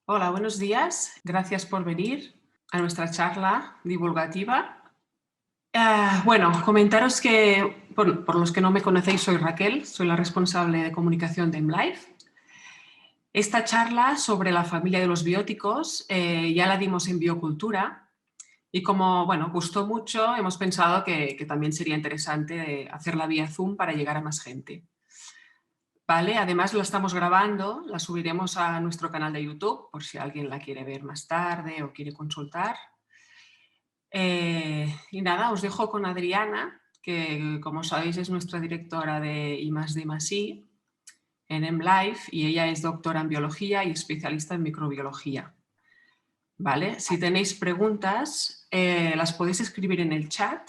Hola, buenos días. Gracias por venir a nuestra charla divulgativa. Bueno, comentaros que, por los que no me conocéis, soy Raquel, soy la responsable de comunicación de MLife. Esta charla sobre la familia de los bióticos ya la dimos en Biocultura y como bueno, gustó mucho, hemos pensado que también sería interesante hacerla vía Zoom para llegar a más gente. ¿Vale? Además la estamos grabando, la subiremos a nuestro canal de YouTube por si alguien la quiere ver más tarde o quiere consultar. Y nada, os dejo con Adriana, que como sabéis es nuestra directora de I+D+I en MLife y ella es doctora en biología y especialista en microbiología. ¿Vale? Si tenéis preguntas, las podéis escribir en el chat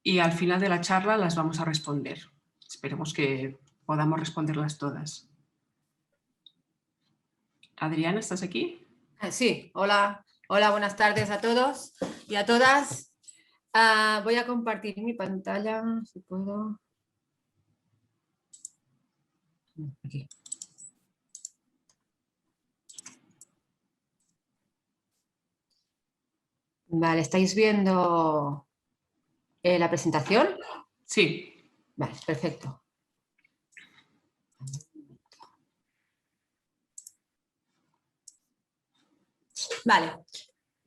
y al final de la charla las vamos a responder. Esperemos que podamos responderlas todas. Adriana, ¿estás aquí? Sí, hola, hola, buenas tardes a todos y a todas. Voy a compartir mi pantalla, si puedo. Aquí. Vale, ¿estáis viendo la presentación? Sí. Vale, perfecto. Vale,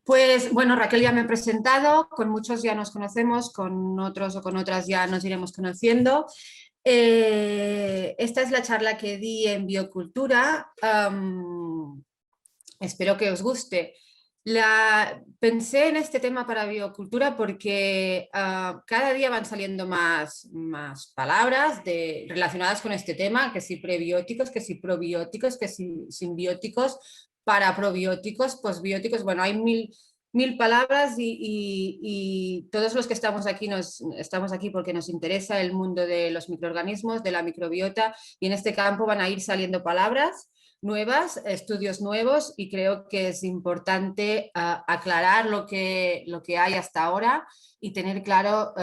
pues bueno, Raquel ya me he presentado, con muchos ya nos conocemos, con otros o con otras ya nos iremos conociendo. Esta es la charla que di en Biocultura. Espero que os guste. Pensé en este tema para biocultura porque cada día van saliendo más palabras relacionadas con este tema, que si prebióticos, que si probióticos, que si simbióticos, para probióticos, posbióticos, bueno, hay mil palabras y todos los que estamos aquí estamos aquí porque nos interesa el mundo de los microorganismos, de la microbiota, y en este campo van a ir saliendo palabras nuevas, estudios nuevos, y creo que es importante aclarar lo que hay hasta ahora y tener claro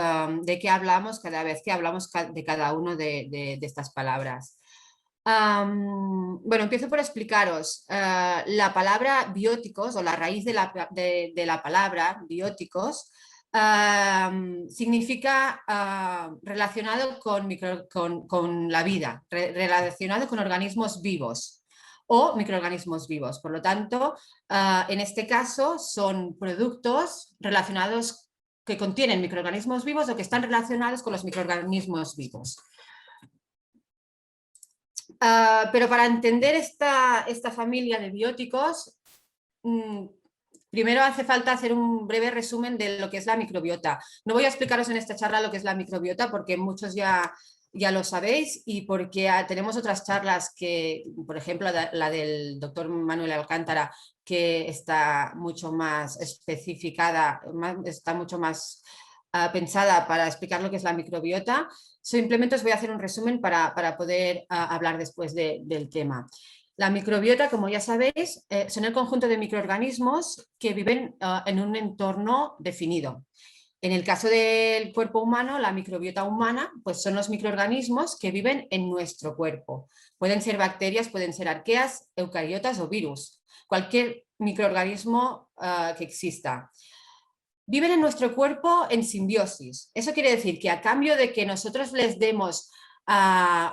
de qué hablamos cada vez que hablamos de cada una de estas palabras. Bueno, empiezo por explicaros. La palabra bióticos o la raíz de la palabra bióticos significa relacionado con la vida, relacionado con organismos vivos o microorganismos vivos. Por lo tanto, en este caso son productos relacionados que contienen microorganismos vivos o que están relacionados con los microorganismos vivos. Pero para entender esta familia de bióticos, primero hace falta hacer un breve resumen de lo que es la microbiota. No voy a explicaros en esta charla lo que es la microbiota porque muchos ya lo sabéis y porque tenemos otras charlas que, por ejemplo, la del doctor Manuel Alcántara, que está mucho más especificada, está mucho más pensada para explicar lo que es la microbiota. Simplemente os voy a hacer un resumen para poder hablar después del tema. La microbiota, como ya sabéis, son el conjunto de microorganismos que viven en un entorno definido. En el caso del cuerpo humano, la microbiota humana, pues son los microorganismos que viven en nuestro cuerpo. Pueden ser bacterias, pueden ser arqueas, eucariotas o virus. Cualquier microorganismo que exista. Viven en nuestro cuerpo en simbiosis. Eso quiere decir que a cambio de que nosotros les demos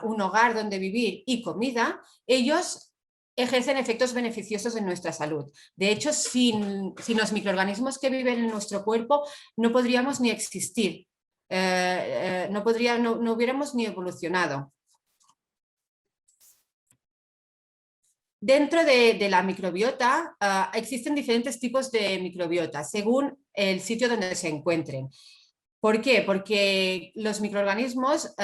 un hogar donde vivir y comida, ellos ejercen efectos beneficiosos en nuestra salud. De hecho, sin los microorganismos que viven en nuestro cuerpo, no podríamos ni existir, no hubiéramos ni evolucionado. Dentro de la microbiota existen diferentes tipos de microbiota según el sitio donde se encuentren. ¿Por qué? Porque los microorganismos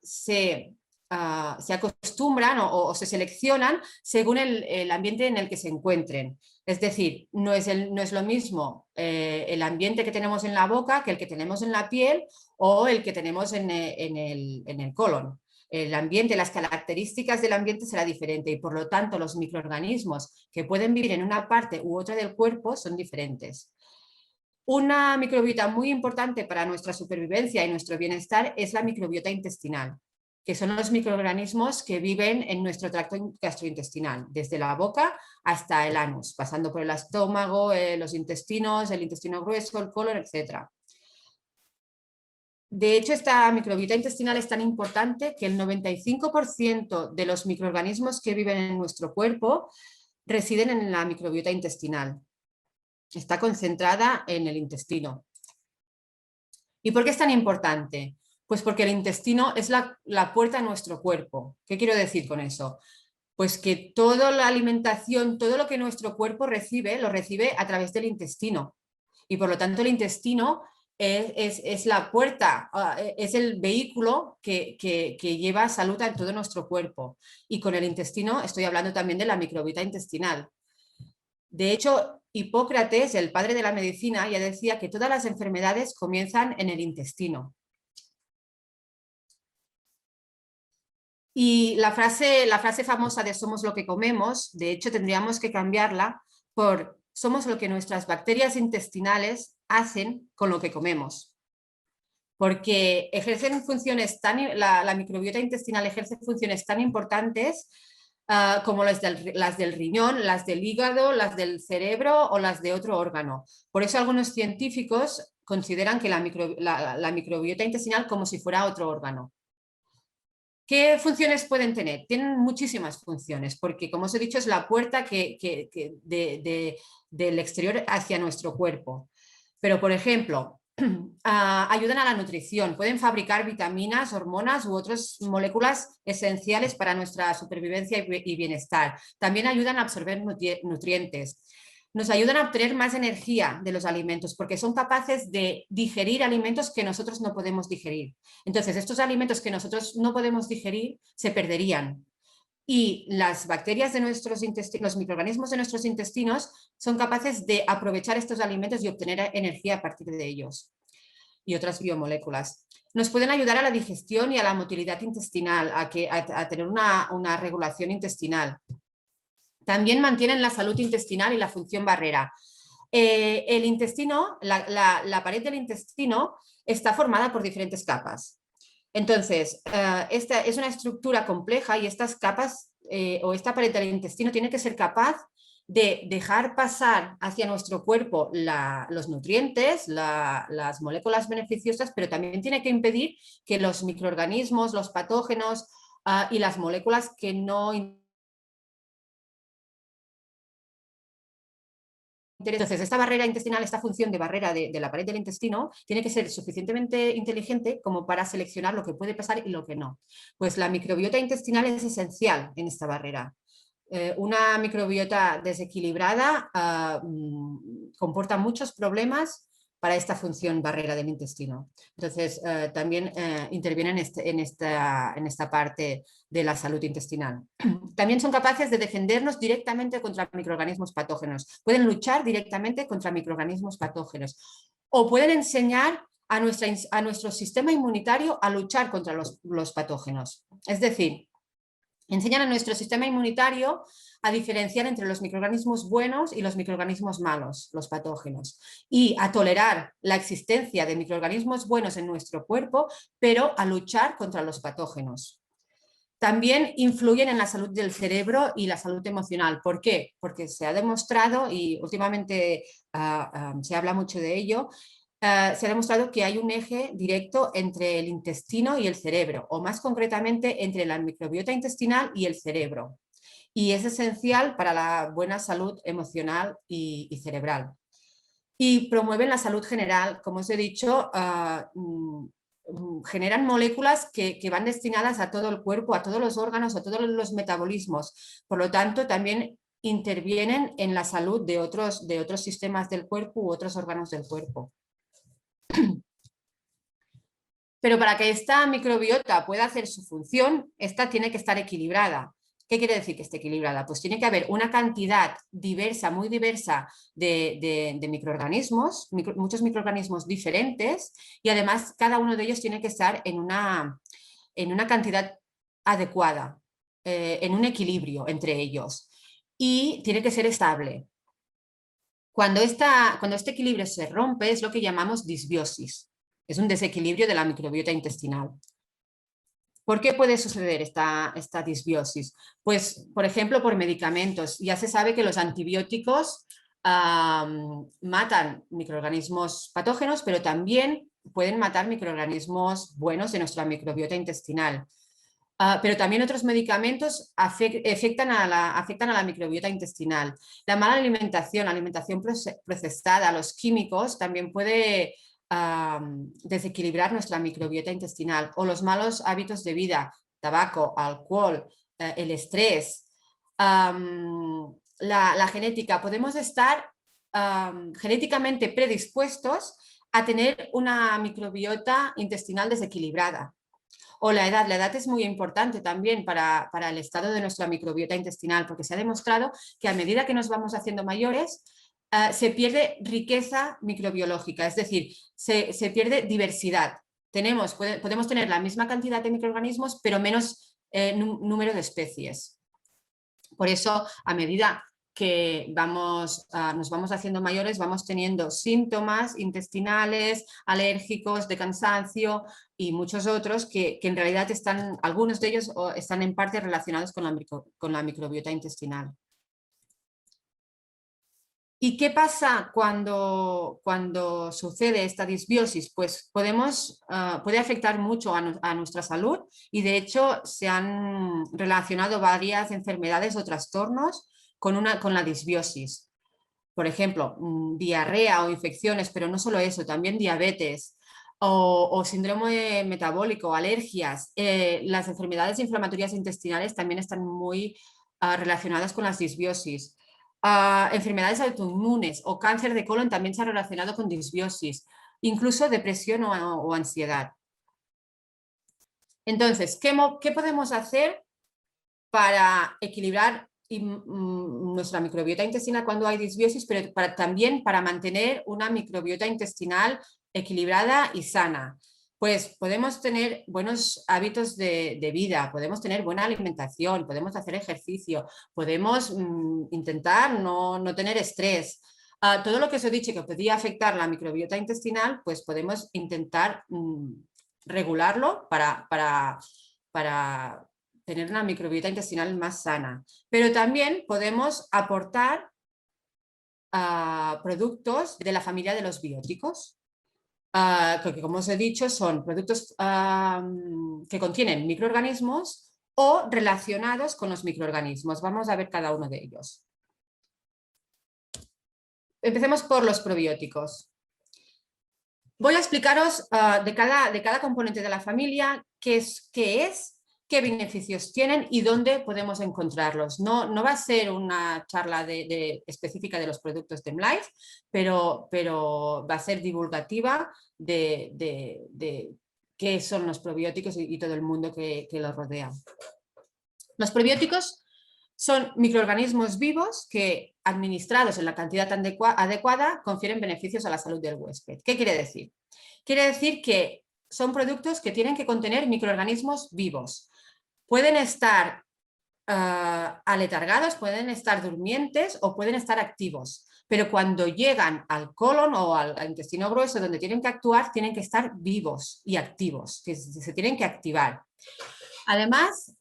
se acostumbran o se seleccionan según el ambiente en el que se encuentren. Es decir, no es lo mismo el ambiente que tenemos en la boca que el que tenemos en la piel o el que tenemos en el colon. El ambiente, las características del ambiente será diferente y por lo tanto los microorganismos que pueden vivir en una parte u otra del cuerpo son diferentes. Una microbiota muy importante para nuestra supervivencia y nuestro bienestar es la microbiota intestinal. que son los microorganismos que viven en nuestro tracto gastrointestinal, desde la boca hasta el anus, pasando por el estómago, los intestinos, el intestino grueso, el colon, etc. De hecho, esta microbiota intestinal es tan importante que el 95% de los microorganismos que viven en nuestro cuerpo residen en la microbiota intestinal. Está concentrada en el intestino. ¿Y por qué es tan importante? Pues porque el intestino es la puerta a nuestro cuerpo. ¿Qué quiero decir con eso? Pues que toda la alimentación, todo lo que nuestro cuerpo recibe, lo recibe a través del intestino. Y por lo tanto el intestino es la puerta, es el vehículo que lleva salud a todo nuestro cuerpo. Y con el intestino estoy hablando también de la microbiota intestinal. De hecho, Hipócrates, el padre de la medicina, ya decía que todas las enfermedades comienzan en el intestino. Y la frase famosa de somos lo que comemos, de hecho tendríamos que cambiarla por somos lo que nuestras bacterias intestinales hacen con lo que comemos. Porque ejercen funciones la microbiota intestinal ejerce funciones tan importantes como las del riñón, las del hígado, las del cerebro o las de otro órgano. Por eso algunos científicos consideran que la microbiota intestinal como si fuera otro órgano. ¿Qué funciones pueden tener? Tienen muchísimas funciones, porque como os he dicho es la puerta del exterior hacia nuestro cuerpo. Pero, por ejemplo, ayudan a la nutrición, pueden fabricar vitaminas, hormonas u otras moléculas esenciales para nuestra supervivencia y bienestar. También ayudan a absorber nutrientes. Nos ayudan a obtener más energía de los alimentos porque son capaces de digerir alimentos que nosotros no podemos digerir. Entonces, estos alimentos que nosotros no podemos digerir se perderían. Y las bacterias de nuestros intestinos, los microorganismos de nuestros intestinos son capaces de aprovechar estos alimentos y obtener energía a partir de ellos. Y otras biomoléculas. Nos pueden ayudar a la digestión y a la motilidad intestinal, a tener una regulación intestinal. También mantienen la salud intestinal y la función barrera. El intestino, la pared del intestino está formada por diferentes capas. Entonces, esta es una estructura compleja y estas capas o esta pared del intestino tiene que ser capaz de dejar pasar hacia nuestro cuerpo los nutrientes, las moléculas beneficiosas, pero también tiene que impedir que los microorganismos, los patógenos y las moléculas que no... Entonces, esta barrera intestinal, esta función de barrera de la pared del intestino, tiene que ser suficientemente inteligente como para seleccionar lo que puede pasar y lo que no. Pues la microbiota intestinal es esencial en esta barrera. Una microbiota desequilibrada comporta muchos problemas para esta función barrera del intestino. Entonces, también intervienen en esta parte de la salud intestinal. También son capaces de defendernos directamente contra microorganismos patógenos. Pueden luchar directamente contra microorganismos patógenos. O pueden enseñar a nuestro sistema inmunitario a luchar contra los patógenos. Es decir, enseñan a nuestro sistema inmunitario a diferenciar entre los microorganismos buenos y los microorganismos malos, los patógenos, y a tolerar la existencia de microorganismos buenos en nuestro cuerpo, pero a luchar contra los patógenos. También influyen en la salud del cerebro y la salud emocional. ¿Por qué? Porque se ha demostrado, y últimamente se habla mucho de ello, se ha demostrado que hay un eje directo entre el intestino y el cerebro, o más concretamente entre la microbiota intestinal y el cerebro. Y es esencial para la buena salud emocional y cerebral. Y promueven la salud general, como os he dicho, generan moléculas que van destinadas a todo el cuerpo, a todos los órganos, a todos los metabolismos. Por lo tanto, también intervienen en la salud de otros sistemas del cuerpo u otros órganos del cuerpo. Pero para que esta microbiota pueda hacer su función, esta tiene que estar equilibrada. ¿Qué quiere decir que esté equilibrada? Pues tiene que haber una cantidad diversa, muy diversa de microorganismos, muchos microorganismos diferentes, y además cada uno de ellos tiene que estar en una cantidad adecuada, en un equilibrio entre ellos, y tiene que ser estable. Cuando este equilibrio se rompe es lo que llamamos disbiosis. Es un desequilibrio de la microbiota intestinal. ¿Por qué puede suceder esta disbiosis? Pues, por ejemplo, por medicamentos. Ya se sabe que los antibióticos matan microorganismos patógenos, pero también pueden matar microorganismos buenos de nuestra microbiota intestinal. Pero también otros medicamentos afectan a la microbiota intestinal. La mala alimentación procesada, los químicos, también puede desequilibrar nuestra microbiota intestinal, o los malos hábitos de vida, tabaco, alcohol, el estrés, la genética. Podemos estar genéticamente predispuestos a tener una microbiota intestinal desequilibrada. O la edad es muy importante también para el estado de nuestra microbiota intestinal, porque se ha demostrado que a medida que nos vamos haciendo mayores, se pierde riqueza microbiológica, es decir, se pierde diversidad. Podemos tener la misma cantidad de microorganismos, pero menos número de especies. Por eso, a medida que nos vamos haciendo mayores, vamos teniendo síntomas intestinales, alérgicos, de cansancio y muchos otros que en realidad algunos de ellos están en parte relacionados con la microbiota intestinal. ¿Y qué pasa cuando sucede esta disbiosis? Pues puede afectar mucho a nuestra salud, y de hecho se han relacionado varias enfermedades o trastornos con la disbiosis. Por ejemplo, diarrea o infecciones, pero no solo eso, también diabetes o síndrome metabólico, alergias. Las enfermedades inflamatorias intestinales también están muy relacionadas con las disbiosis. Enfermedades autoinmunes o cáncer de colon también se ha relacionado con disbiosis, incluso depresión o ansiedad. Entonces, ¿qué podemos hacer para equilibrar nuestra microbiota intestinal cuando hay disbiosis, pero también para mantener una microbiota intestinal equilibrada y sana? Pues podemos tener buenos hábitos de vida, podemos tener buena alimentación, podemos hacer ejercicio, podemos intentar no tener estrés. Todo lo que os he dicho que podía afectar la microbiota intestinal, pues podemos intentar regularlo para tener una microbiota intestinal más sana. Pero también podemos aportar productos de la familia de los bióticos, que, como os he dicho, son productos que contienen microorganismos o relacionados con los microorganismos. Vamos a ver cada uno de ellos. Empecemos por los probióticos. Voy a explicaros de cada componente de la familia qué es, qué beneficios tienen y dónde podemos encontrarlos. No va a ser una charla específica de los productos de MLife, pero va a ser divulgativa de qué son los probióticos y todo el mundo que los rodea. Los probióticos son microorganismos vivos que, administrados en la cantidad adecuada, confieren beneficios a la salud del huésped. ¿Qué quiere decir? Quiere decir que son productos que tienen que contener microorganismos vivos. Pueden estar aletargados, pueden estar durmientes o pueden estar activos, pero cuando llegan al colon o al intestino grueso, donde tienen que actuar, tienen que estar vivos y activos, que se tienen que activar. Además,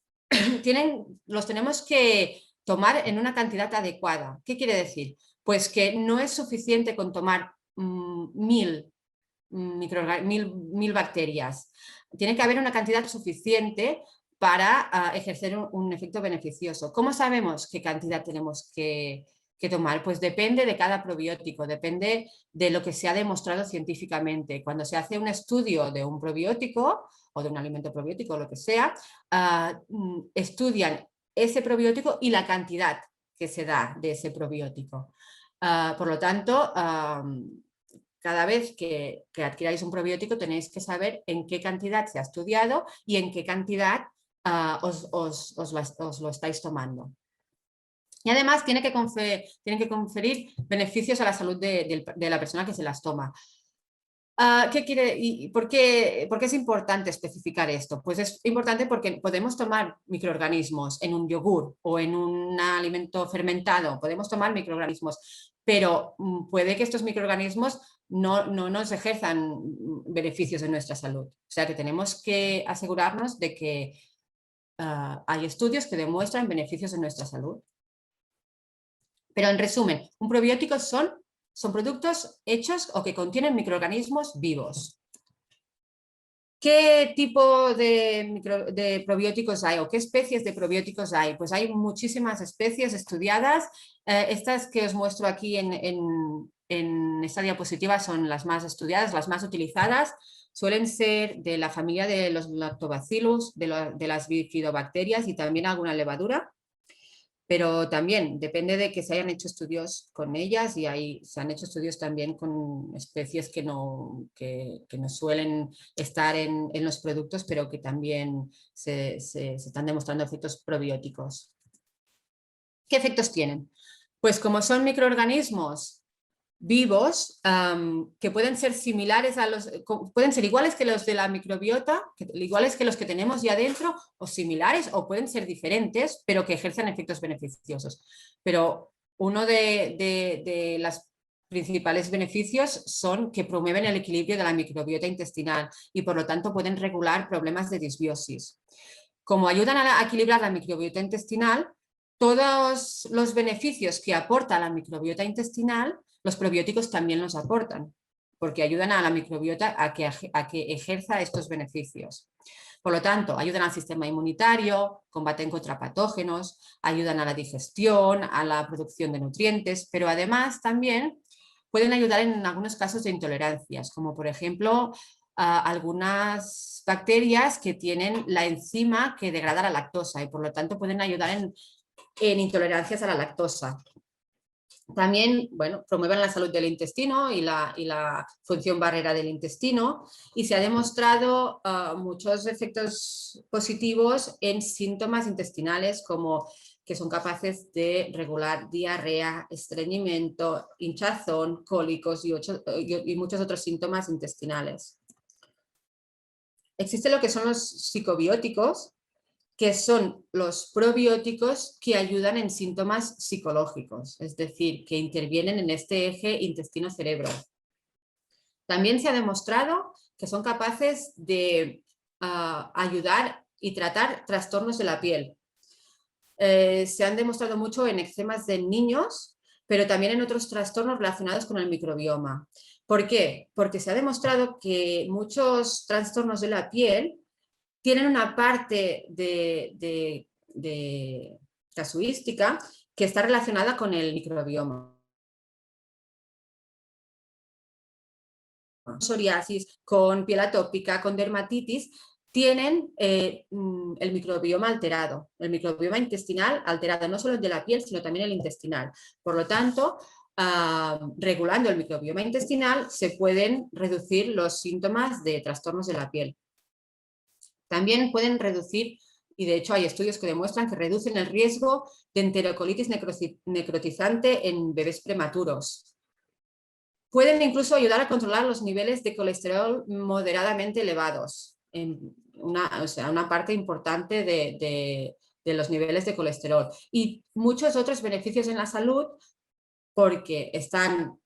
los tenemos que tomar en una cantidad adecuada. ¿Qué quiere decir? Pues que no es suficiente con tomar 1000 bacterias. Tiene que haber una cantidad suficiente para ejercer un efecto beneficioso. ¿Cómo sabemos qué cantidad tenemos que tomar? Pues depende de cada probiótico, depende de lo que se ha demostrado científicamente. Cuando se hace un estudio de un probiótico o de un alimento probiótico o lo que sea, estudian ese probiótico y la cantidad que se da de ese probiótico. Por lo tanto, cada vez que adquiráis un probiótico tenéis que saber en qué cantidad se ha estudiado y en qué cantidad os lo estáis tomando. Y además tienen que conferir beneficios a la salud de la persona que se las toma. ¿Qué quiere y por qué es importante especificar esto? Pues es importante porque podemos tomar microorganismos en un yogur o en un alimento fermentado, podemos tomar microorganismos, pero puede que estos microorganismos no nos ejerzan beneficios en nuestra salud. O sea que tenemos que asegurarnos de que hay estudios que demuestran beneficios en nuestra salud. Pero en resumen, un probiótico son productos hechos o que contienen microorganismos vivos. ¿Qué tipo de probióticos hay o qué especies de probióticos hay? Pues hay muchísimas especies estudiadas. Estas que os muestro aquí en esta diapositiva son las más estudiadas, las más utilizadas. Suelen ser de la familia de los lactobacillus, de las bifidobacterias y también alguna levadura. Pero también depende de que se hayan hecho estudios con ellas y se han hecho estudios también con especies que no suelen estar en los productos, pero que también se están demostrando efectos probióticos. ¿Qué efectos tienen? Pues como son microorganismos vivos, que pueden ser similares pueden ser iguales que los de la microbiota, iguales que los que tenemos ya dentro, o similares, o pueden ser diferentes, pero que ejercen efectos beneficiosos. Pero uno de los principales beneficios son que promueven el equilibrio de la microbiota intestinal y por lo tanto pueden regular problemas de disbiosis. Como ayudan a equilibrar la microbiota intestinal, todos los beneficios que aporta la microbiota intestinal, los probióticos también los aportan, porque ayudan a la microbiota a que ejerza estos beneficios. Por lo tanto, ayudan al sistema inmunitario, combaten contra patógenos, ayudan a la digestión, a la producción de nutrientes, pero además también pueden ayudar en algunos casos de intolerancias, como por ejemplo algunas bacterias que tienen la enzima que degrada la lactosa y por lo tanto pueden ayudar en intolerancias a la lactosa. También, bueno, promueven la salud del intestino y la función barrera del intestino y se ha demostrado muchos efectos positivos en síntomas intestinales como que son capaces de regular diarrea, estreñimiento, hinchazón, cólicos y muchos otros síntomas intestinales. Existe lo que son los psicobióticos, que son los probióticos que ayudan en síntomas psicológicos, es decir, que intervienen en este eje intestino-cerebro. También se ha demostrado que son capaces de ayudar y tratar trastornos de la piel. Se han demostrado mucho en eczemas de niños, pero también en otros trastornos relacionados con el microbioma. ¿Por qué? Porque se ha demostrado que muchos trastornos de la piel tienen una parte de casuística que está relacionada con el microbioma. Psoriasis, con piel atópica, con dermatitis, tienen el microbioma alterado, el microbioma intestinal alterado, no solo el de la piel, sino también el intestinal. Por lo tanto, regulando el microbioma intestinal se pueden reducir los síntomas de trastornos de la piel. También pueden reducir, y de hecho hay estudios que demuestran que reducen el riesgo de enterocolitis necrotizante en bebés prematuros. Pueden incluso ayudar a controlar los niveles de colesterol moderadamente elevados, una parte importante de los niveles de colesterol. Y muchos otros beneficios en la salud porque están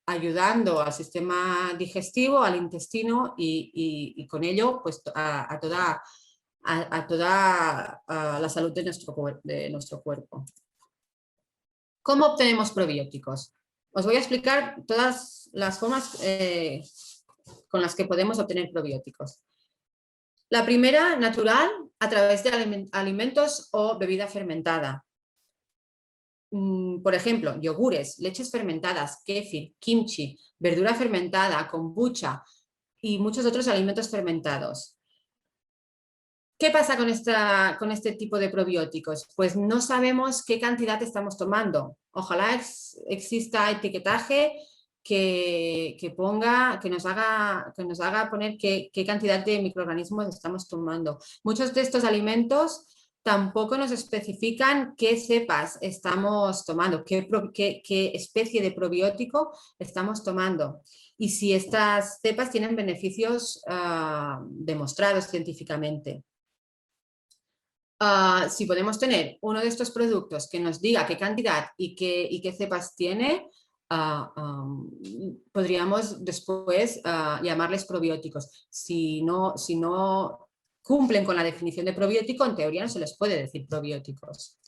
ayudando al sistema digestivo, al intestino y con ello pues, a toda la salud de nuestro cuerpo. ¿Cómo obtenemos probióticos? Os voy a explicar todas las formas con las que podemos obtener probióticos. La primera, natural, a través de alimentos o bebida fermentada. Por ejemplo, yogures, leches fermentadas, kéfir, kimchi, verdura fermentada, kombucha y muchos otros alimentos fermentados. ¿Qué pasa con este tipo de probióticos? Pues no sabemos qué cantidad estamos tomando. Ojalá exista etiquetaje que nos haga poner qué cantidad de microorganismos estamos tomando. Muchos de estos alimentos tampoco nos especifican qué cepas estamos tomando, qué especie de probiótico estamos tomando y si estas cepas tienen beneficios demostrados científicamente. Si podemos tener uno de estos productos que nos diga qué cantidad y qué cepas tiene, podríamos después llamarles probióticos. Si no cumplen con la definición de probiótico, en teoría no se les puede decir probióticos.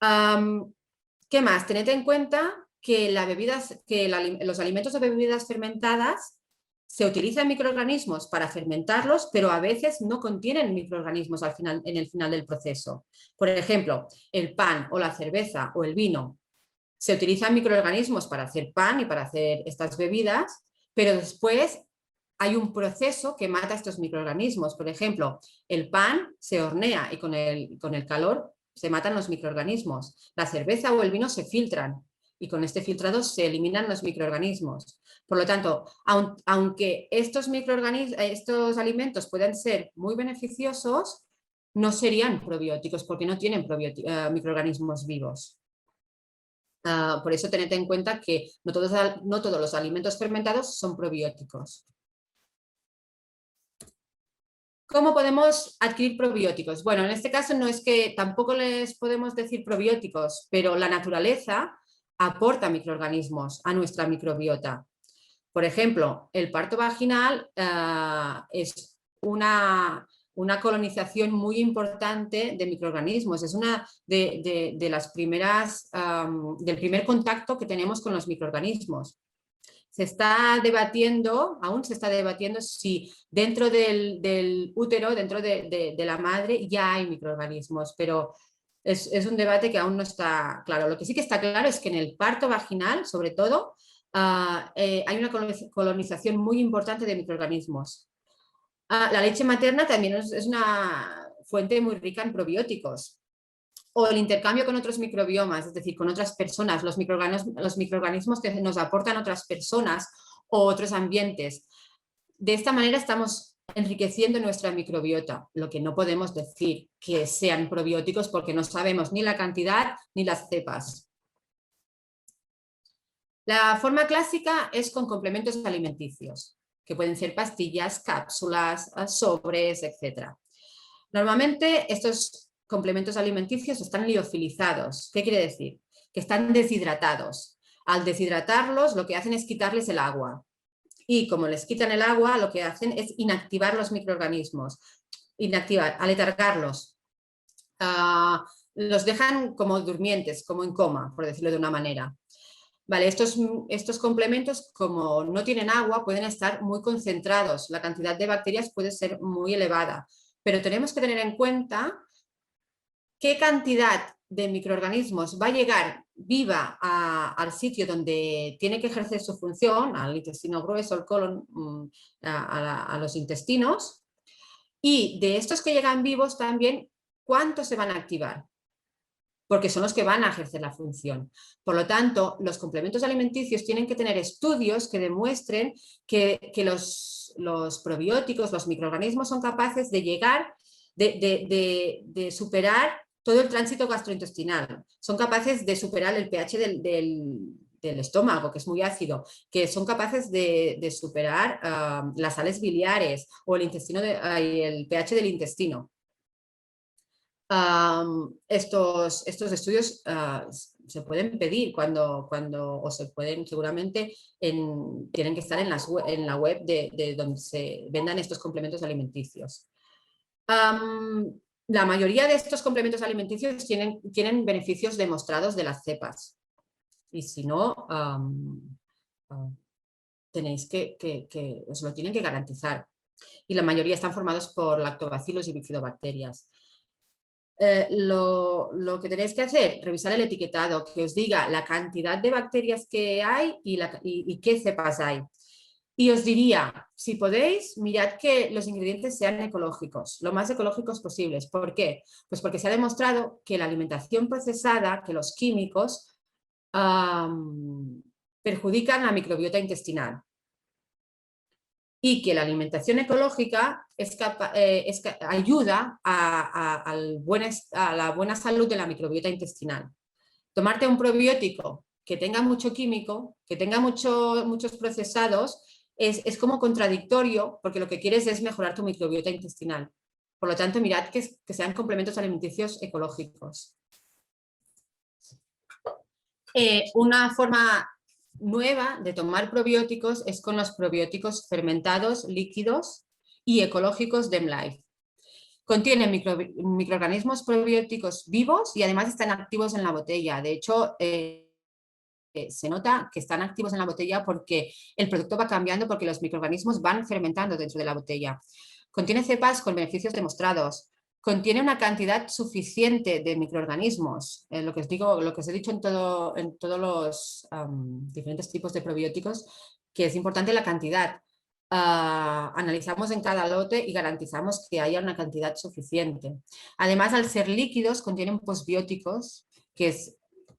¿Qué más? Tened en cuenta que, los alimentos o bebidas fermentadas se utilizan microorganismos para fermentarlos, pero a veces no contienen microorganismos en el final del proceso. Por ejemplo, el pan o la cerveza o el vino. Se utilizan microorganismos para hacer pan y para hacer estas bebidas, pero después hay un proceso que mata estos microorganismos. Por ejemplo, el pan se hornea y con el calor se matan los microorganismos. La cerveza o el vino se filtran y con este filtrado se eliminan los microorganismos. Por lo tanto, aunque estos alimentos pueden ser muy beneficiosos, no serían probióticos porque no tienen microorganismos vivos. Por eso tened en cuenta que no todos los alimentos fermentados son probióticos. ¿Cómo podemos adquirir probióticos? Bueno, en este caso no es que tampoco les podemos decir probióticos, pero la naturaleza aporta microorganismos a nuestra microbiota. Por ejemplo, el parto vaginal es una colonización muy importante de microorganismos. Es una de las primeras, del primer contacto que tenemos con los microorganismos. Se está debatiendo, aún se está debatiendo si dentro del útero, dentro de la madre, ya hay microorganismos, pero es un debate que aún no está claro. Lo que sí que está claro es que en el parto vaginal, sobre todo, hay una colonización muy importante de microorganismos. La leche materna también es una fuente muy rica en probióticos. O el intercambio con otros microbiomas, es decir, con otras personas, los microorganismos que nos aportan otras personas o otros ambientes. De esta manera estamos enriqueciendo nuestra microbiota, lo que no podemos decir que sean probióticos porque no sabemos ni la cantidad ni las cepas. La forma clásica es con complementos alimenticios, que pueden ser pastillas, cápsulas, sobres, etc. Normalmente estos complementos alimenticios están liofilizados. ¿Qué quiere decir? Que están deshidratados. Al deshidratarlos, lo que hacen es quitarles el agua. Y como les quitan el agua, lo que hacen es inactivar los microorganismos, aletargarlos. Los dejan como durmientes, como en coma, por decirlo de una manera. Vale, estos complementos, como no tienen agua, pueden estar muy concentrados. La cantidad de bacterias puede ser muy elevada. Pero tenemos que tener en cuenta qué cantidad de microorganismos va a llegar viva al sitio donde tiene que ejercer su función, al intestino grueso, al colon, a los intestinos, y de estos que llegan vivos también, ¿cuántos se van a activar? Porque son los que van a ejercer la función. Por lo tanto, los complementos alimenticios tienen que tener estudios que demuestren que los probióticos, los microorganismos son capaces de llegar, de superar todo el tránsito gastrointestinal. Son capaces de superar el pH del estómago, que es muy ácido, que son capaces de superar las sales biliares o el pH del intestino. Estos estudios se pueden pedir o se pueden seguramente tienen que estar en la web de donde se vendan estos complementos alimenticios. La mayoría de estos complementos alimenticios tienen beneficios demostrados de las cepas y si no tenéis que os lo tienen que garantizar y la mayoría están formados por lactobacilos y bifidobacterias. Lo que tenéis que hacer, revisar el etiquetado, que os diga la cantidad de bacterias que hay y qué cepas hay. Y os diría, si podéis, mirad que los ingredientes sean ecológicos, lo más ecológicos posibles. ¿Por qué? Pues porque se ha demostrado que la alimentación procesada, que los químicos perjudican la microbiota intestinal. Y que la alimentación ecológica ayuda a la buena salud de la microbiota intestinal. Tomarte un probiótico que tenga mucho químico, que tenga muchos procesados, es como contradictorio porque lo que quieres es mejorar tu microbiota intestinal. Por lo tanto, mirad que sean complementos alimenticios ecológicos. Una forma nueva de tomar probióticos es con los probióticos fermentados, líquidos y ecológicos de MLife. Contienen microorganismos probióticos vivos y además están activos en la botella. De hecho, se nota que están activos en la botella porque el producto va cambiando, porque los microorganismos van fermentando dentro de la botella. Contiene cepas con beneficios demostrados. Contiene una cantidad suficiente de microorganismos. Lo que os digo, lo que os he dicho en todos los diferentes tipos de probióticos, que es importante la cantidad. Analizamos en cada lote y garantizamos que haya una cantidad suficiente. Además, al ser líquidos, contienen posbióticos, que es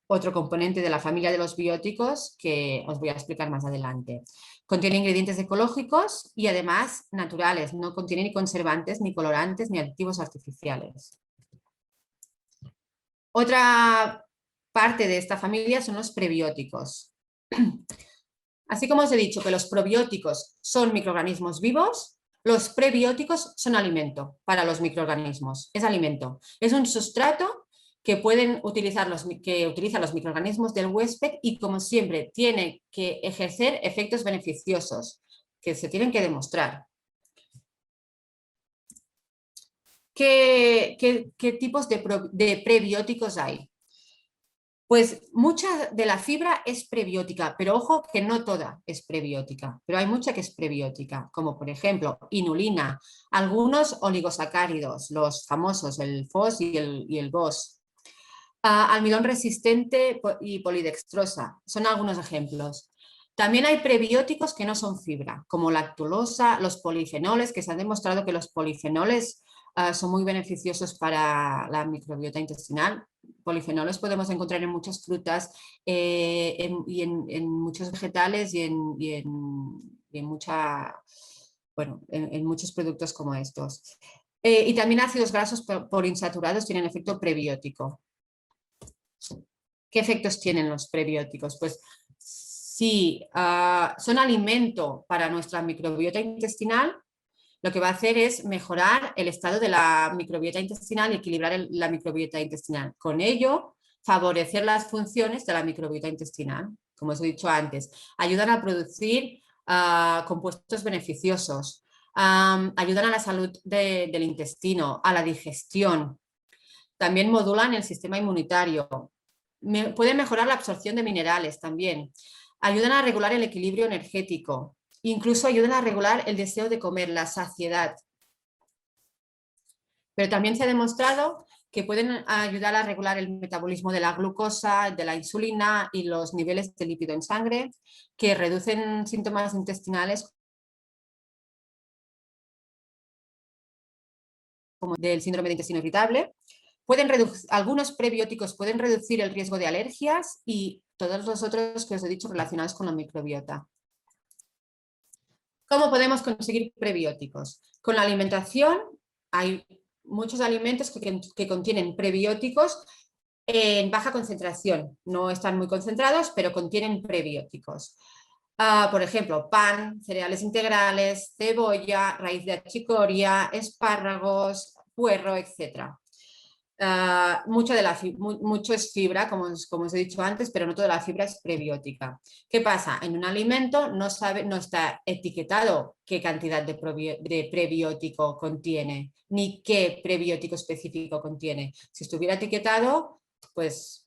otro componente de la familia de los bióticos que os voy a explicar más adelante. Contiene ingredientes ecológicos y además naturales, no contiene ni conservantes, ni colorantes, ni aditivos artificiales. Otra parte de esta familia son los prebióticos. Así como os he dicho que los probióticos son microorganismos vivos, los prebióticos son alimento para los microorganismos. Es alimento, es un sustrato que utilizan los microorganismos del huésped y, como siempre, tiene que ejercer efectos beneficiosos que se tienen que demostrar. ¿Qué tipos de prebióticos hay? Pues mucha de la fibra es prebiótica, pero ojo que no toda es prebiótica, pero hay mucha que es prebiótica, como por ejemplo inulina, algunos oligosacáridos, los famosos, el FOS y el GOS. Almidón resistente y polidextrosa, son algunos ejemplos. También hay prebióticos que no son fibra, como lactulosa, los polifenoles, que se ha demostrado que los polifenoles son muy beneficiosos para la microbiota intestinal. Polifenoles podemos encontrar en muchas frutas y en muchos vegetales y en muchos productos como estos. Y también ácidos grasos poliinsaturados tienen efecto prebiótico. ¿Qué efectos tienen los prebióticos? Pues si son alimento para nuestra microbiota intestinal, lo que va a hacer es mejorar el estado de la microbiota intestinal y equilibrar la microbiota intestinal. Con ello, favorecer las funciones de la microbiota intestinal, como os he dicho antes. Ayudan a producir compuestos beneficiosos, ayudan a la salud del intestino, a la digestión. También modulan el sistema inmunitario. Pueden mejorar la absorción de minerales también. Ayudan a regular el equilibrio energético. Incluso ayudan a regular el deseo de comer, la saciedad. Pero también se ha demostrado que pueden ayudar a regular el metabolismo de la glucosa, de la insulina y los niveles de lípido en sangre, que reducen síntomas intestinales como del síndrome de intestino irritable. Algunos prebióticos pueden reducir el riesgo de alergias y todos los otros que os he dicho relacionados con la microbiota. ¿Cómo podemos conseguir prebióticos? Con la alimentación hay muchos alimentos que contienen prebióticos en baja concentración. No están muy concentrados, pero contienen prebióticos. Por ejemplo, pan, cereales integrales, cebolla, raíz de achicoria, espárragos, puerro, etc. Mucho es fibra, como os he dicho antes, pero no toda la fibra es prebiótica. ¿Qué pasa? En un alimento no está etiquetado qué cantidad de prebiótico contiene, ni qué prebiótico específico contiene. Si estuviera etiquetado, pues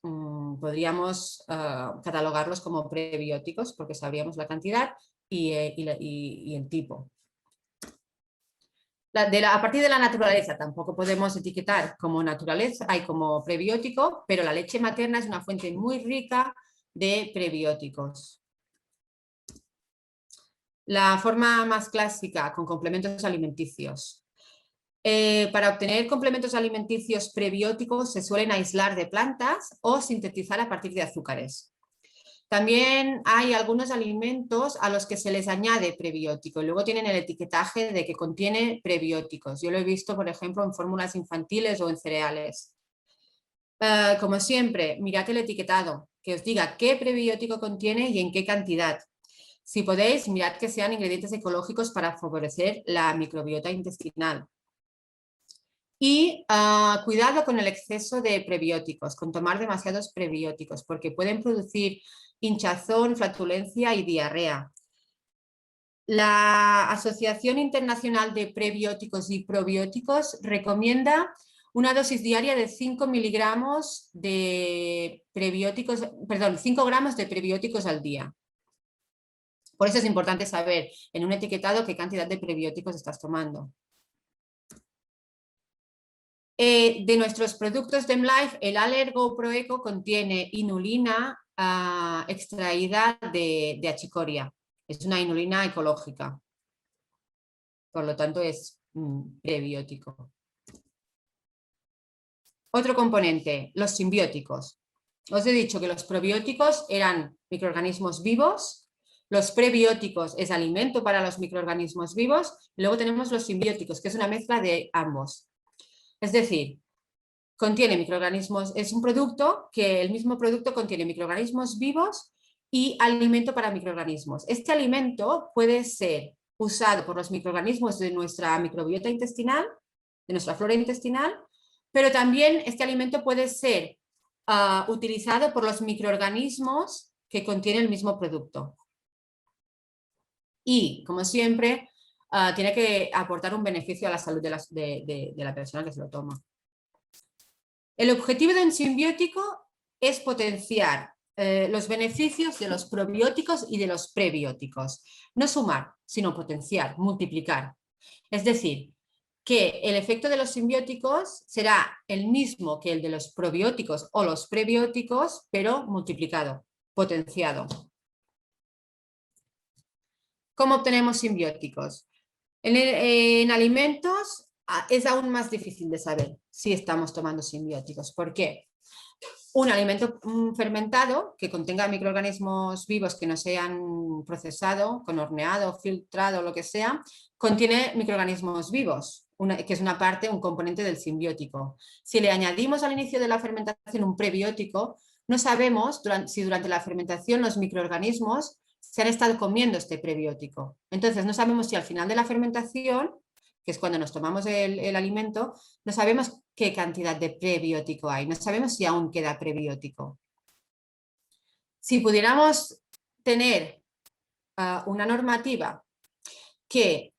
podríamos catalogarlos como prebióticos porque sabríamos la cantidad y el tipo. A partir de la naturaleza tampoco podemos etiquetar como naturaleza, hay como prebiótico, pero la leche materna es una fuente muy rica de prebióticos. La forma más clásica, con complementos alimenticios. Para obtener complementos alimenticios prebióticos se suelen aislar de plantas o sintetizar a partir de azúcares. También hay algunos alimentos a los que se les añade prebiótico y luego tienen el etiquetaje de que contiene prebióticos. Yo lo he visto, por ejemplo, en fórmulas infantiles o en cereales. Como siempre, mirad el etiquetado, que os diga qué prebiótico contiene y en qué cantidad. Si podéis, mirad que sean ingredientes ecológicos para favorecer la microbiota intestinal. Y cuidado con el exceso de prebióticos, con tomar demasiados prebióticos, porque pueden producir hinchazón, flatulencia y diarrea. La Asociación Internacional de Prebióticos y Probióticos recomienda una dosis diaria de 5 miligramos de prebióticos, perdón, 5 gramos de prebióticos al día. Por eso es importante saber en un etiquetado qué cantidad de prebióticos estás tomando. De nuestros productos de MLife, el Allergo Pro Eco contiene inulina extraída de achicoria. Es una inulina ecológica. Por lo tanto, es prebiótico. Otro componente, los simbióticos. Os he dicho que los probióticos eran microorganismos vivos, los prebióticos es alimento para los microorganismos vivos, y luego tenemos los simbióticos, que es una mezcla de ambos. Es decir, contiene microorganismos, es un producto que el mismo producto contiene microorganismos vivos y alimento para microorganismos. Este alimento puede ser usado por los microorganismos de nuestra microbiota intestinal, de nuestra flora intestinal, pero también este alimento puede ser utilizado por los microorganismos que contiene el mismo producto. Y, como siempre, tiene que aportar un beneficio a la salud de la persona que se lo toma. El objetivo de un simbiótico es potenciar los beneficios de los probióticos y de los prebióticos. No sumar, sino potenciar, multiplicar. Es decir, que el efecto de los simbióticos será el mismo que el de los probióticos o los prebióticos, pero multiplicado, potenciado. ¿Cómo obtenemos simbióticos? En alimentos es aún más difícil de saber si estamos tomando simbióticos. ¿Por qué? Un alimento fermentado que contenga microorganismos vivos que no se han procesado, con horneado, filtrado, lo que sea, contiene microorganismos vivos, que es una parte, un componente del simbiótico. Si le añadimos al inicio de la fermentación un prebiótico, no sabemos si durante la fermentación los microorganismos se han estado comiendo este prebiótico. Entonces no sabemos si al final de la fermentación, que es cuando nos tomamos el alimento, no sabemos qué cantidad de prebiótico hay, no sabemos si aún queda prebiótico. Si pudiéramos tener una normativa que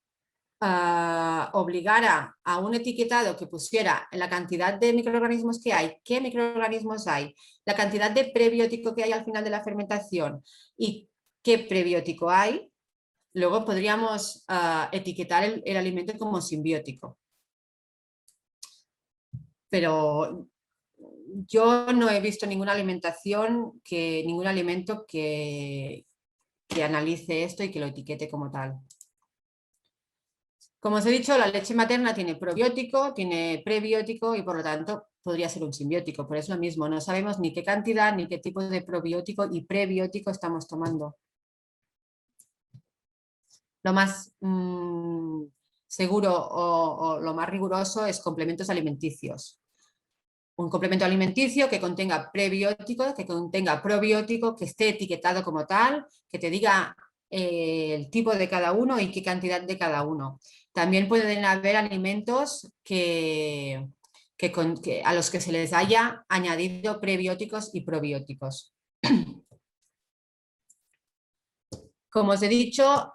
obligara a un etiquetado que pusiera la cantidad de microorganismos que hay, qué microorganismos hay, la cantidad de prebiótico que hay al final de la fermentación y qué prebiótico hay, luego podríamos etiquetar el alimento como simbiótico. Pero yo no he visto ninguna alimentación, ningún alimento que analice esto y que lo etiquete como tal. Como os he dicho, la leche materna tiene probiótico, tiene prebiótico y por lo tanto podría ser un simbiótico, pero es lo mismo, no sabemos ni qué cantidad ni qué tipo de probiótico y prebiótico estamos tomando. Lo más seguro o lo más riguroso es complementos alimenticios. Un complemento alimenticio que contenga prebiótico, que contenga probiótico, que esté etiquetado como tal, que te diga el tipo de cada uno y qué cantidad de cada uno. También pueden haber alimentos a los que se les haya añadido prebióticos y probióticos. Como os he dicho,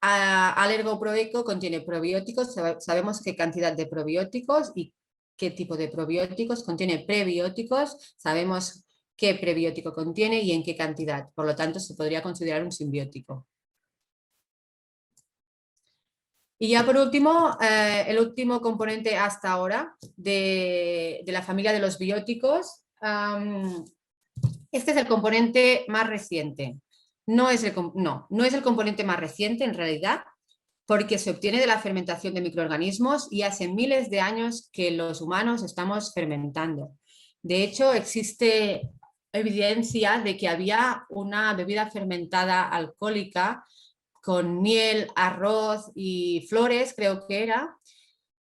Allergo Pro Eco contiene probióticos, sabemos qué cantidad de probióticos y qué tipo de probióticos, contiene prebióticos, sabemos qué prebiótico contiene y en qué cantidad, por lo tanto se podría considerar un simbiótico. Y ya por último, el último componente hasta ahora de la familia de los bióticos, este es el componente más reciente. No es el componente más reciente en realidad, porque se obtiene de la fermentación de microorganismos y hace miles de años que los humanos estamos fermentando. De hecho, existe evidencia de que había una bebida fermentada alcohólica con miel, arroz y flores, creo que era,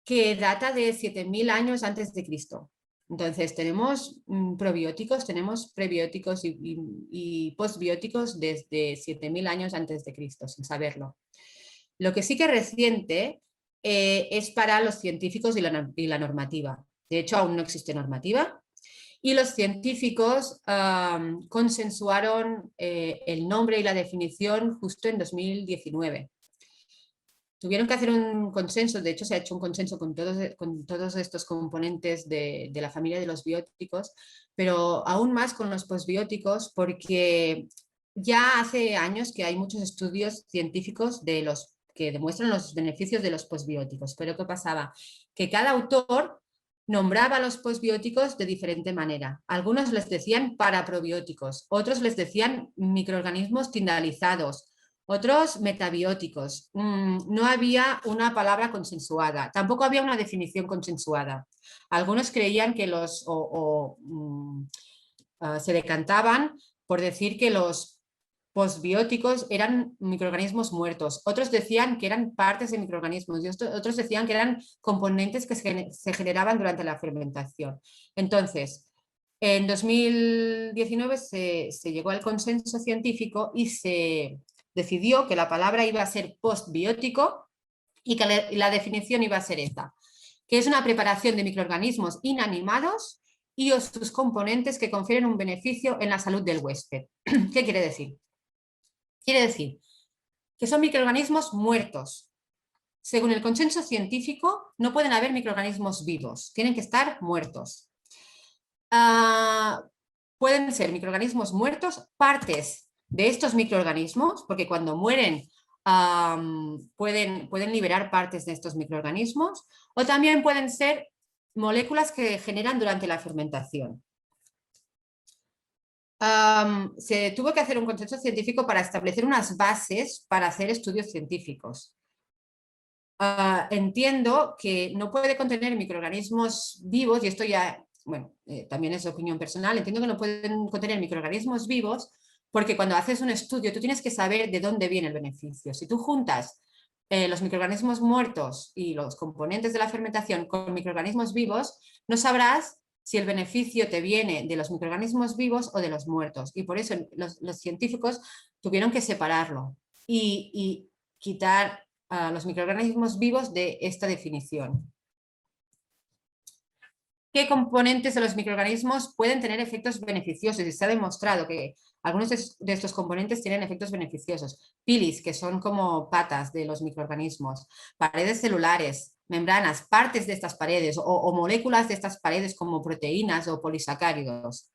que data de 7000 años antes de Cristo. Entonces tenemos probióticos, tenemos prebióticos y postbióticos desde 7000 años antes de Cristo, sin saberlo. Lo que sí que es reciente es para los científicos y la normativa. De hecho, aún no existe normativa y los científicos consensuaron el nombre y la definición justo en 2019. Tuvieron que hacer un consenso, de hecho se ha hecho un consenso con todos estos componentes de la familia de los bióticos, pero aún más con los posbióticos, porque ya hace años que hay muchos estudios científicos que demuestran los beneficios de los posbióticos. Pero ¿qué pasaba? Que cada autor nombraba a los posbióticos de diferente manera. Algunos les decían paraprobióticos, otros les decían microorganismos tindalizados, otros metabióticos. No había una palabra consensuada, tampoco había una definición consensuada. Algunos creían que se decantaban por decir que los posbióticos eran microorganismos muertos, otros decían que eran partes de microorganismos y otros decían que eran componentes que se generaban durante la fermentación. Entonces, en 2019 se llegó al consenso científico y se decidió que la palabra iba a ser postbiótico y que la definición iba a ser esta, que es una preparación de microorganismos inanimados y o sus componentes que confieren un beneficio en la salud del huésped. ¿Qué quiere decir? Quiere decir que son microorganismos muertos. Según el consenso científico, no pueden haber microorganismos vivos, tienen que estar muertos. Pueden ser microorganismos muertos, partes de estos microorganismos, porque cuando mueren pueden liberar partes de estos microorganismos, o también pueden ser moléculas que generan durante la fermentación. Se tuvo que hacer un consenso científico para establecer unas bases para hacer estudios científicos. Entiendo que no puede contener microorganismos vivos, y esto ya, bueno, también es opinión personal, entiendo que no pueden contener microorganismos vivos porque cuando haces un estudio tú tienes que saber de dónde viene el beneficio. Si tú juntas los microorganismos muertos y los componentes de la fermentación con microorganismos vivos, no sabrás si el beneficio te viene de los microorganismos vivos o de los muertos. Y por eso los científicos tuvieron que separarlo y quitar a los microorganismos vivos de esta definición. ¿Qué componentes de los microorganismos pueden tener efectos beneficiosos? Y se ha demostrado que algunos de estos componentes tienen efectos beneficiosos. Pilis, que son como patas de los microorganismos, paredes celulares, membranas, partes de estas paredes o moléculas de estas paredes como proteínas o polisacáridos.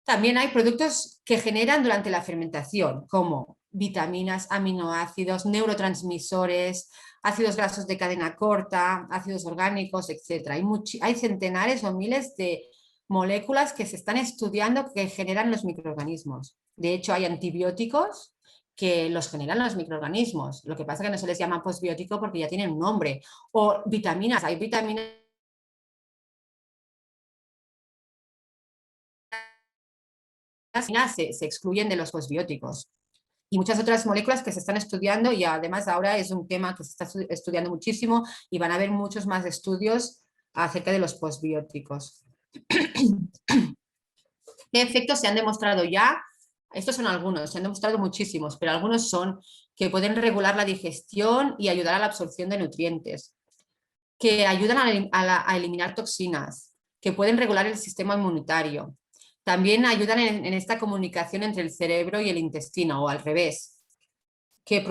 También hay productos que generan durante la fermentación, como vitaminas, aminoácidos, neurotransmisores, ácidos grasos de cadena corta, ácidos orgánicos, etc. Hay centenares o miles de moléculas que se están estudiando que generan los microorganismos. De hecho, hay antibióticos que los generan los microorganismos. Lo que pasa es que no se les llama posbiótico porque ya tienen un nombre. O vitaminas, hay vitaminas se excluyen de los posbióticos. Y muchas otras moléculas que se están estudiando y además ahora es un tema que se está estudiando muchísimo y van a haber muchos más estudios acerca de los posbióticos. ¿Qué efectos se han demostrado ya? Estos son algunos, se han demostrado muchísimos, pero algunos son que pueden regular la digestión y ayudar a la absorción de nutrientes, que ayudan a eliminar toxinas, que pueden regular el sistema inmunitario. También ayudan en esta comunicación entre el cerebro y el intestino, o al revés, que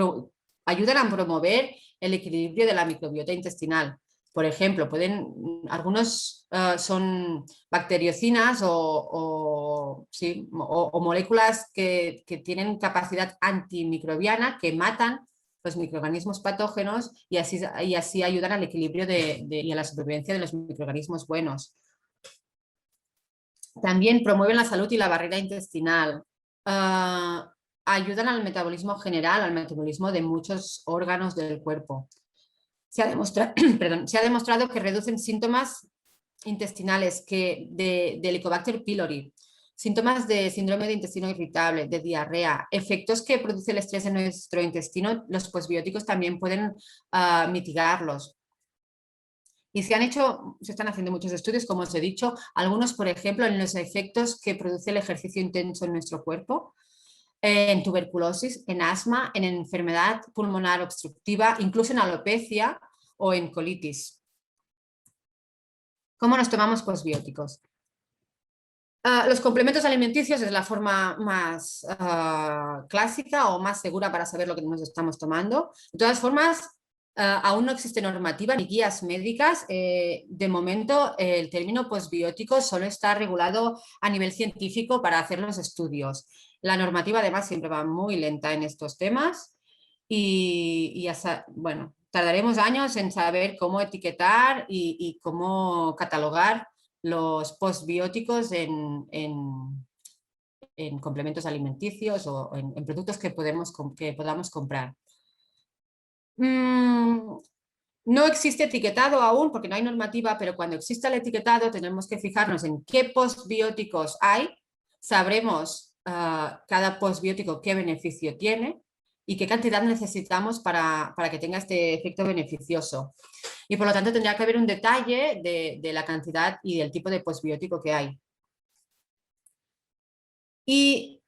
ayudan a promover el equilibrio de la microbiota intestinal. Por ejemplo, algunos son bacteriocinas o moléculas que tienen capacidad antimicrobiana que matan los microorganismos patógenos y así ayudan al equilibrio y a la supervivencia de los microorganismos buenos. También promueven la salud y la barrera intestinal. Ayudan al metabolismo general, al metabolismo de muchos órganos del cuerpo. Se ha demostrado que reducen síntomas intestinales de Helicobacter pylori, síntomas de síndrome de intestino irritable, de diarrea, efectos que produce el estrés en nuestro intestino. Los posbióticos también pueden mitigarlos. Y se están haciendo muchos estudios, como os he dicho, algunos, por ejemplo, en los efectos que produce el ejercicio intenso en nuestro cuerpo, en tuberculosis, en asma, en enfermedad pulmonar obstructiva, incluso en alopecia o en colitis. ¿Cómo nos tomamos posbióticos? Los complementos alimenticios es la forma más clásica o más segura para saber lo que nos estamos tomando. De todas formas, aún no existe normativa ni guías médicas. De momento, el término postbiótico solo está regulado a nivel científico para hacer los estudios. La normativa, además, siempre va muy lenta en estos temas y hasta, bueno, tardaremos años en saber cómo etiquetar y cómo catalogar los postbióticos en complementos alimenticios o en productos que podamos comprar. No existe etiquetado aún porque no hay normativa, pero cuando exista el etiquetado tenemos que fijarnos en qué postbióticos hay, sabremos cada postbiótico qué beneficio tiene y qué cantidad necesitamos para que tenga este efecto beneficioso. Y por lo tanto tendría que haber un detalle de la cantidad y del tipo de postbiótico que hay. Y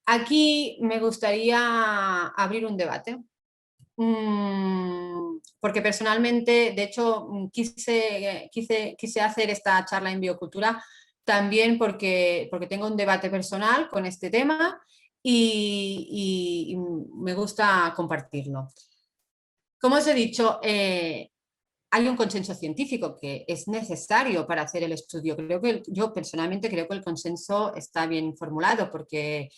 aquí me gustaría abrir un debate. Porque personalmente, de hecho, quise hacer esta charla en biocultura también porque tengo un debate personal con este tema y me gusta compartirlo. Como os he dicho, hay un consenso científico que es necesario para hacer el estudio. Yo personalmente creo que el consenso está bien formulado porque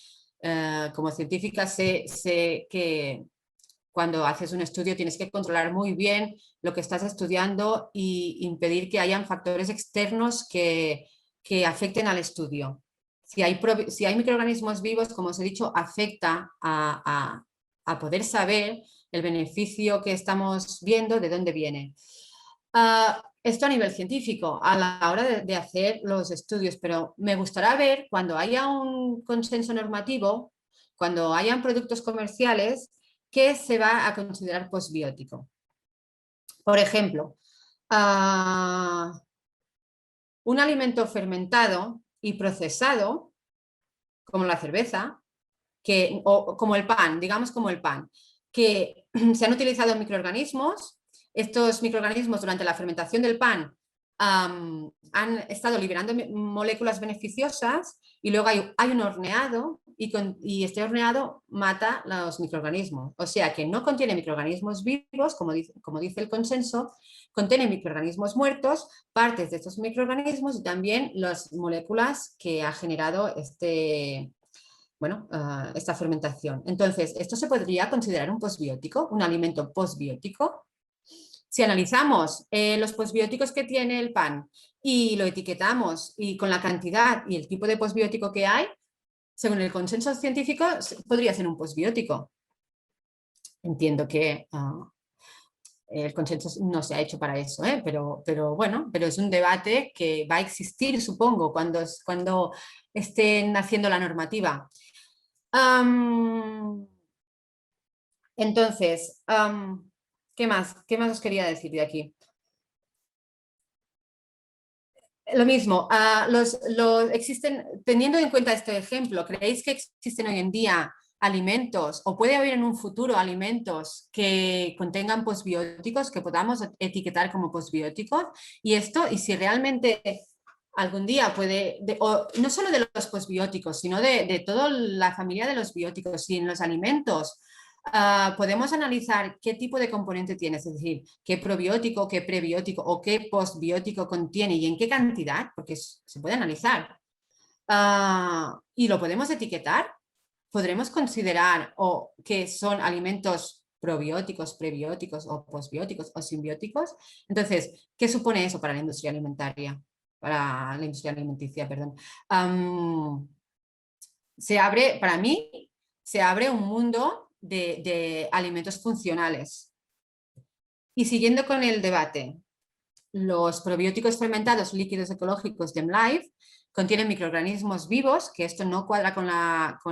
como científica sé que cuando haces un estudio tienes que controlar muy bien lo que estás estudiando y impedir que hayan factores externos que afecten al estudio. Si hay microorganismos vivos, como os he dicho, afecta a poder saber el beneficio que estamos viendo, de dónde viene. Esto a nivel científico, a la hora de hacer los estudios, pero me gustará ver cuando haya un consenso normativo, cuando hayan productos comerciales, ¿qué se va a considerar postbiótico? Por ejemplo, un alimento fermentado y procesado, como la cerveza, o como el pan, digamos como el pan, que se han utilizado microorganismos. Estos microorganismos durante la fermentación del pan han estado liberando moléculas beneficiosas y luego hay un horneado y este horneado mata los microorganismos. O sea que no contiene microorganismos vivos, como dice el consenso, contiene microorganismos muertos, partes de estos microorganismos y también las moléculas que ha generado esta fermentación. Entonces, ¿esto se podría considerar un postbiótico, un alimento postbiótico? Si analizamos los postbióticos que tiene el pan y lo etiquetamos y con la cantidad y el tipo de postbiótico que hay, según el consenso científico, podría ser un postbiótico. Entiendo que el consenso no se ha hecho para eso, pero es un debate que va a existir, supongo, cuando estén haciendo la normativa. Entonces, ¿qué más os quería decir de aquí? Lo mismo, teniendo en cuenta este ejemplo, ¿creéis que existen hoy en día alimentos o puede haber en un futuro alimentos que contengan postbióticos que podamos etiquetar como postbióticos? Y si realmente algún día no solo de los postbióticos, sino de toda la familia de los bióticos y en los alimentos, podemos analizar qué tipo de componente tiene, es decir, qué probiótico, qué prebiótico o qué postbiótico contiene y en qué cantidad, porque se puede analizar. Y lo podemos etiquetar. Podremos considerar que son alimentos probióticos, prebióticos o postbióticos o simbióticos. Entonces, ¿qué supone eso para la industria alimentaria? Para la industria alimenticia, perdón. Para mí, se abre un mundo de alimentos funcionales. Y siguiendo con el debate, los probióticos fermentados líquidos ecológicos de MLife contienen microorganismos vivos, que esto no cuadra con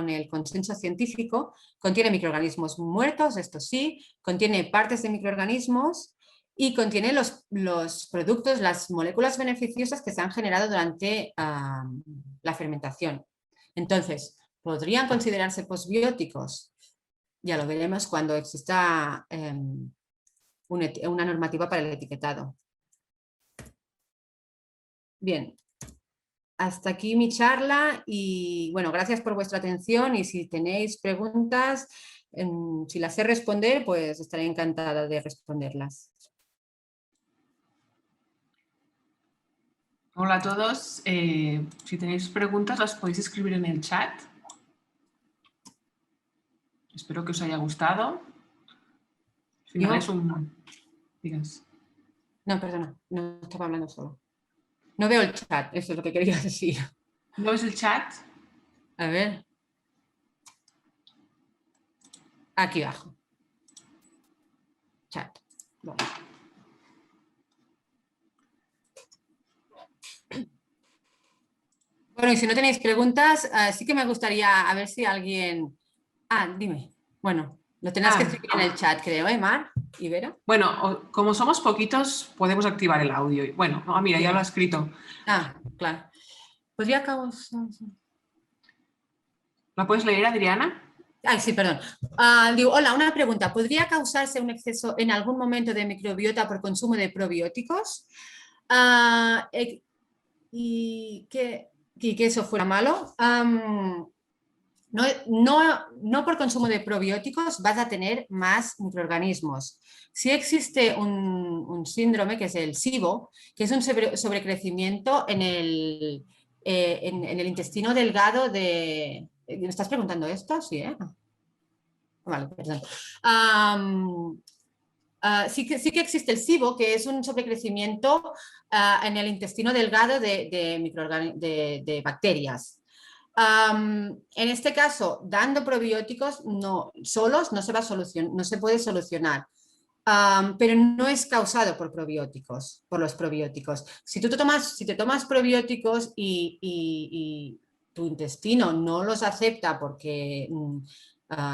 el consenso científico, contiene microorganismos muertos, esto sí, contiene partes de microorganismos y contiene los productos, las moléculas beneficiosas que se han generado durante la fermentación. Entonces, ¿podrían considerarse postbióticos? Ya lo veremos cuando exista una normativa para el etiquetado. Bien, hasta aquí mi charla y bueno, gracias por vuestra atención y si tenéis preguntas, si las sé responder, pues estaré encantada de responderlas. Hola a todos. Si tenéis preguntas las podéis escribir en el chat. Espero que os haya gustado. Al final es un... Digas. No, perdona, no estaba hablando solo. No veo el chat, eso es lo que quería decir. ¿No ves el chat? A ver. Aquí abajo. Chat. Vale. Bueno, y si no tenéis preguntas, sí que me gustaría a ver si alguien... dime. Bueno, lo tenéis que escribir en el chat, creo, ¿eh, Mar y Vera? Bueno, como somos poquitos, podemos activar el audio. Bueno, mira, ya lo ha escrito. Claro. ¿Podría causar...? ¿La puedes leer, Adriana? Ay, sí, perdón. Digo, hola, una pregunta. ¿Podría causarse un exceso en algún momento de microbiota por consumo de probióticos? ¿Y que eso fuera malo? No por consumo de probióticos vas a tener más microorganismos. Sí existe un síndrome que es el SIBO, que es un sobrecrecimiento en el intestino delgado de... ¿Me estás preguntando esto? Sí, ¿eh? Vale, perdón. Sí que existe el SIBO, que es un sobrecrecimiento en el intestino delgado de bacterias. En este caso, dando probióticos solos no se puede solucionar, pero no es causado por los probióticos. Si te tomas probióticos y tu intestino no los acepta porque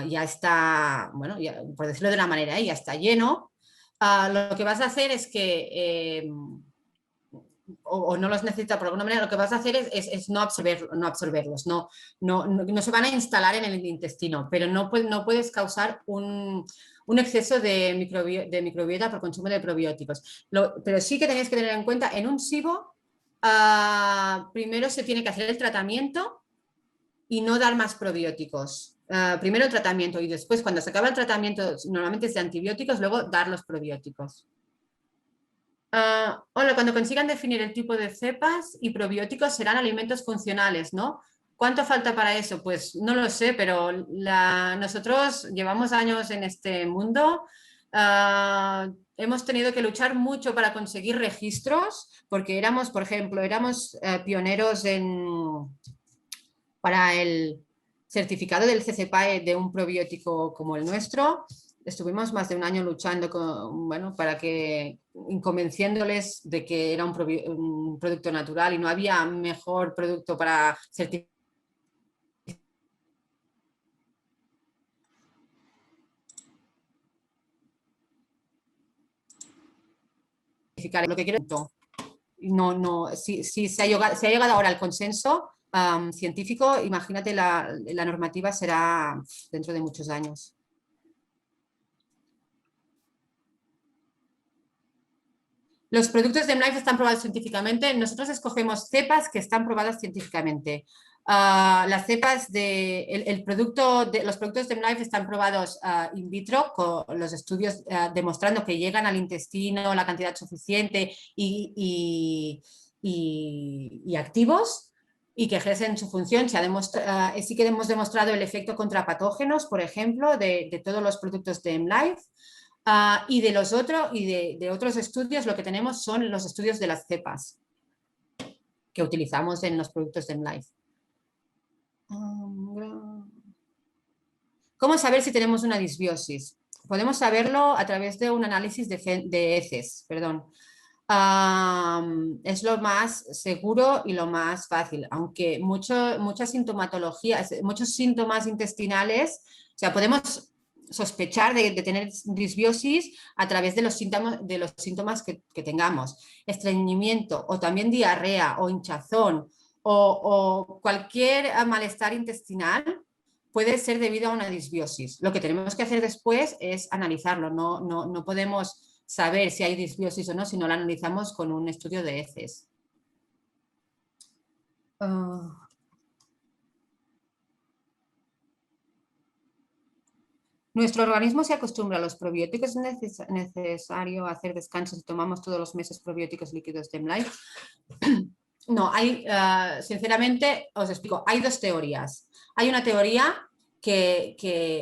ya está, bueno, por decirlo de una manera, ya está lleno, lo que vas a hacer es que o no los necesita por alguna manera, lo que vas a hacer es no absorberlos, no se van a instalar en el intestino, pero no puedes causar un exceso de microbiota por consumo de probióticos. Pero sí que tenéis que tener en cuenta, en un SIBO, primero se tiene que hacer el tratamiento y no dar más probióticos. Primero el tratamiento y después, cuando se acaba el tratamiento, normalmente es de antibióticos, luego dar los probióticos. Hola, cuando consigan definir el tipo de cepas y probióticos serán alimentos funcionales, ¿no? ¿Cuánto falta para eso? Pues no lo sé, pero nosotros llevamos años en este mundo. Hemos tenido que luchar mucho para conseguir registros, porque por ejemplo, éramos pioneros para el certificado del CCPAE de un probiótico como el nuestro. Estuvimos más de un año luchando convenciéndoles de que era un producto natural y no había mejor producto para certificar. Lo que quiero, si se ha llegado ahora al consenso científico, imagínate la normativa será dentro de muchos años. Los productos de MLife están probados científicamente. Nosotros escogemos cepas que están probadas científicamente. Las cepas los productos de MLife están probados in vitro con los estudios demostrando que llegan al intestino la cantidad suficiente y activos y que ejercen su función. Sí que hemos demostrado el efecto contra patógenos, por ejemplo, de todos los productos de MLife. Y de otros estudios, lo que tenemos son los estudios de las cepas que utilizamos en los productos de MLife. ¿Cómo saber si tenemos una disbiosis? Podemos saberlo a través de un análisis de heces, perdón. Es lo más seguro y lo más fácil, aunque muchas sintomatologías, muchos síntomas intestinales, o sea, podemos sospechar de tener disbiosis a través de los síntomas que tengamos. Estreñimiento o también diarrea o hinchazón o cualquier malestar intestinal puede ser debido a una disbiosis. Lo que tenemos que hacer después es analizarlo, no podemos saber si hay disbiosis o no si no la analizamos con un estudio de heces. Nuestro organismo se acostumbra a los probióticos. ¿Es necesario hacer descansos si tomamos todos los meses probióticos líquidos de MLife? No, sinceramente, os explico, hay dos teorías. Hay una teoría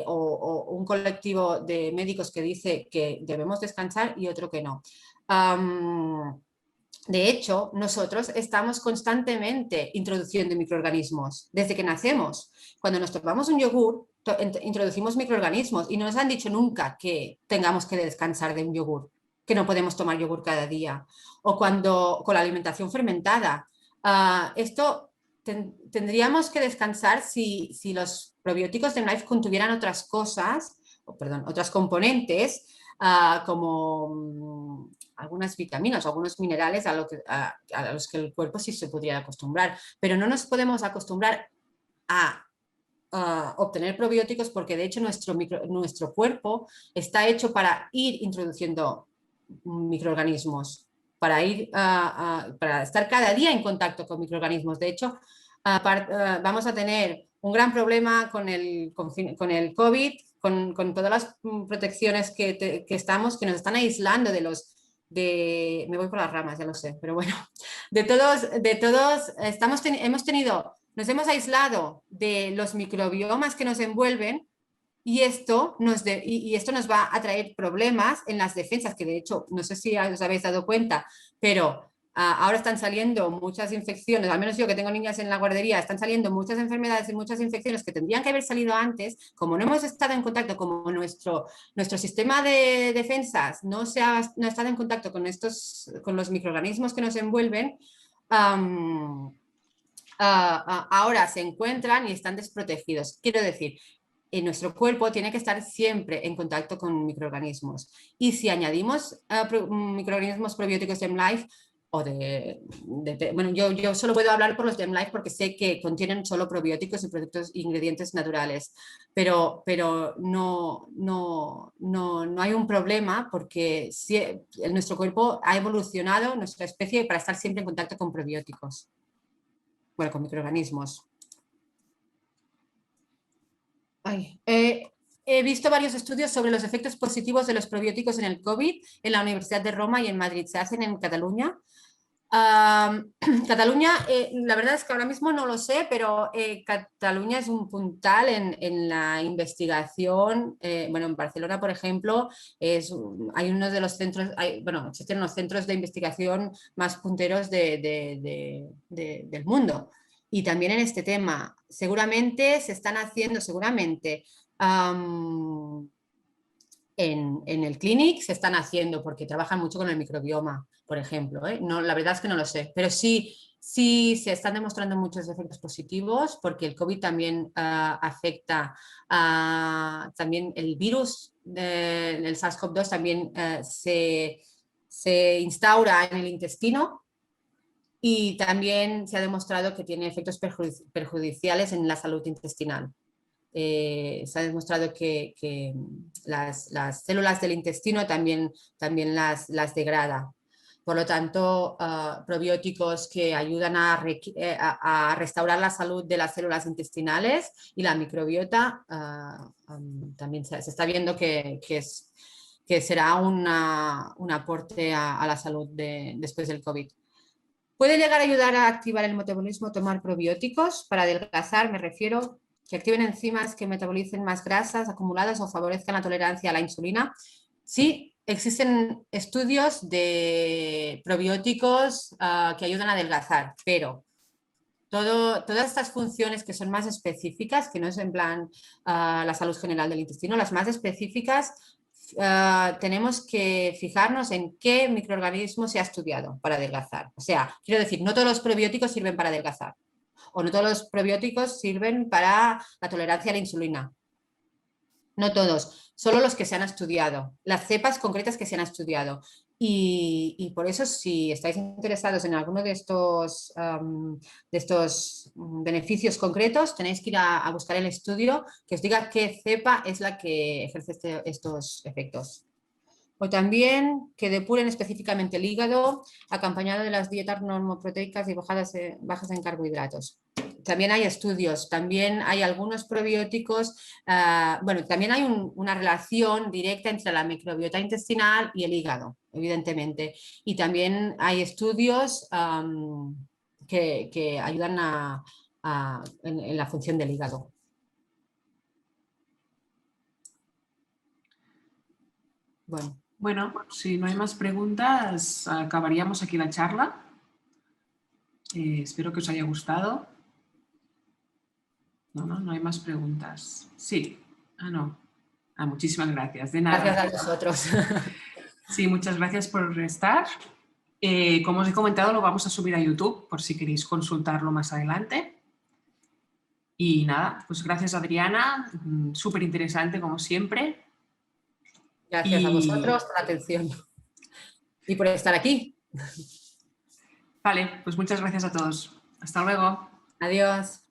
o un colectivo de médicos que dice que debemos descansar y otro que no. De hecho, nosotros estamos constantemente introduciendo microorganismos desde que nacemos. Cuando nos tomamos un yogur, introducimos microorganismos y no nos han dicho nunca que tengamos que descansar de un yogur, que no podemos tomar yogur cada día. O cuando con la alimentación fermentada. Esto tendríamos que descansar si los probióticos de MLife contuvieran otras cosas, otras componentes, como algunas vitaminas o algunos minerales a los que el cuerpo sí se podría acostumbrar. Pero no nos podemos acostumbrar a obtener probióticos porque de hecho nuestro cuerpo está hecho para ir introduciendo microorganismos, para estar cada día en contacto con microorganismos. De hecho, vamos a tener un gran problema con el COVID, con todas las protecciones que nos están aislando me voy por las ramas, ya lo sé, pero bueno, nos hemos aislado de los microbiomas que nos envuelven y esto nos va a traer problemas en las defensas, que de hecho, no sé si os habéis dado cuenta, pero ahora están saliendo muchas infecciones, al menos yo que tengo niñas en la guardería, están saliendo muchas enfermedades y muchas infecciones que tendrían que haber salido antes, como no hemos estado en contacto, como nuestro sistema de defensas no ha estado en contacto con los microorganismos que nos envuelven, ahora se encuentran y están desprotegidos. Quiero decir, nuestro cuerpo tiene que estar siempre en contacto con microorganismos. Y si añadimos microorganismos probióticos de MLife, bueno, yo solo puedo hablar por los de MLife porque sé que contienen solo probióticos y ingredientes naturales, pero no hay un problema porque nuestro cuerpo ha evolucionado, nuestra especie, para estar siempre en contacto con probióticos. Bueno, con microorganismos. He visto varios estudios sobre los efectos positivos de los probióticos en el COVID en la Universidad de Roma y en Madrid. Se hacen en Cataluña. Cataluña, la verdad es que ahora mismo no lo sé, pero Cataluña es un puntal en la investigación. Bueno, en Barcelona, por ejemplo, hay uno de los centros, existen los centros de investigación más punteros del mundo. Y también en este tema, seguramente se están haciendo, en el clinic se están haciendo porque trabajan mucho con el microbioma, por ejemplo. No, la verdad es que no lo sé, pero sí se están demostrando muchos efectos positivos porque el COVID también afecta también el virus del SARS-CoV-2 también se instaura en el intestino y también se ha demostrado que tiene efectos perjudiciales en la salud intestinal. Se ha demostrado que las células del intestino también las degrada. Por lo tanto, probióticos que ayudan a restaurar la salud de las células intestinales y la microbiota, también se está viendo que será un aporte a la salud después del COVID. ¿Puede llegar a ayudar a activar el metabolismo tomar probióticos? Para adelgazar, me refiero, que activen enzimas que metabolicen más grasas acumuladas o favorezcan la tolerancia a la insulina. Sí, existen estudios de probióticos que ayudan a adelgazar, pero todas estas funciones que son más específicas, que no es en plan la salud general del intestino, las más específicas, tenemos que fijarnos en qué microorganismo se ha estudiado para adelgazar. O sea, quiero decir, no todos los probióticos sirven para adelgazar o no todos los probióticos sirven para la tolerancia a la insulina. No todos, solo los que se han estudiado, las cepas concretas que se han estudiado. Y por eso, si estáis interesados en alguno de estos beneficios concretos, tenéis que ir a buscar el estudio que os diga qué cepa es la que ejerce estos efectos. O también que depuren específicamente el hígado, acompañado de las dietas normoproteicas y bajas en carbohidratos. También hay estudios, también hay algunos probióticos, bueno, también hay una relación directa entre la microbiota intestinal y el hígado, evidentemente. Y también hay estudios que ayudan en la función del hígado. Bueno, si no hay más preguntas, acabaríamos aquí la charla. Espero que os haya gustado. No hay más preguntas. Sí. No. Muchísimas gracias. De nada. Gracias a vosotros. Sí, muchas gracias por estar. Como os he comentado, lo vamos a subir a YouTube por si queréis consultarlo más adelante. Y nada, pues gracias Adriana, súper interesante como siempre. Gracias a vosotros por la atención y por estar aquí. Vale, pues muchas gracias a todos. Hasta luego. Adiós.